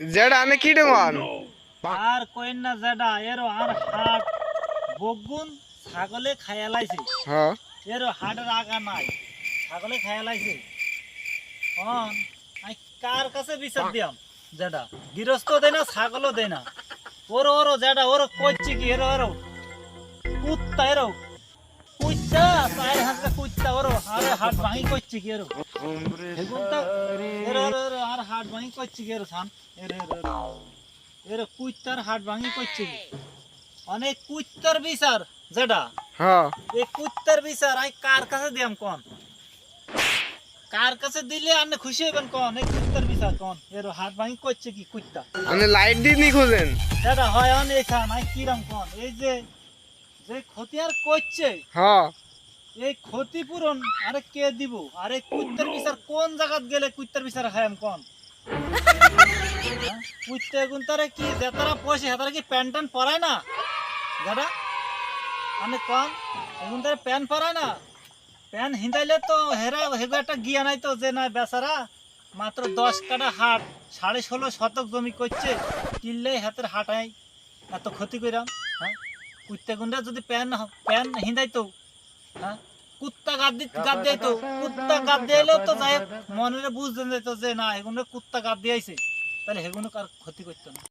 যেটা আনে কি ডেমন আর কইন না যেটা এরো আর হাট বগুন ছাগলে খাইয়া লাইছে। হ্যাঁ এরো হাটের আগা নাই, ছাগলে খাইয়া লাইছে। অন আই কার কাছে বিচার দিয়াম? যেটা গৃহস্থ দেয় না, ছাগলও দেয় না। ওর ওর যেটা ওর কইছে কি এরো এরো কুত্তা এরো কুত্তা চার হাতে কুত্তা ওর আরে হাট ভাঙি কইছে কি এরো হেগুনটা এরো এরো এরো আর হাট ভাঙি কইছে কি এরো সান এরো এরো এরো এরো কুত্তার হাট ভাঙি কইছে কি অনেক কুত্তার বিচার যেটা হ্যাঁ এই কুত্তার বিচার আই কার কাছে দিয়াম কোন? কার কাছে দিলে আপনি খুশি হবেন কোন? এই কুত্তার বিচার কোন? এর হাত ভাঙি করছে কি কুত্তা? মানে লাইট দিয়ে নি খুঁজেন দাদা হয় অন এই খান আই কিরম কোন? এই যে যে ক্ষতি আর করছে হ্যাঁ এই ক্ষতিপূরণ আরে কে দিব? আরে কুত্তার বিচার কোন জায়গাত গেলে কুত্তার বিচার হায়াম কোন? কুত্তে গুনতারে কি যেতারা পয়সা হেতারা কি প্যান্ট ট্যান্ট পরায় না দাদা? আমি কোন এগুন তারে প্যান্ট পরায় না? প্যান হিন্দাইলে তো হেরা হেগো একটা গিয়া নাই তো যে না বেচারা মাত্র 10 কাঠা হাট 16.5 শতক জমি করছে কিনলে হাতের হাটাই এত ক্ষতি কইরাম। হ্যাঁ কুত্তা গুন্ডা যদি প্যান হিন্দাইতো, হ্যাঁ কুত্তা গাদ দিয়াইতো, কুত্তা গাদ দিয়াইলেও তো যাই মনের বুঝতে যেত যে না হেগুনে কুত্তা গাদ দিয়াইছে, তাহলে হেগুনে কার ক্ষতি করতো না।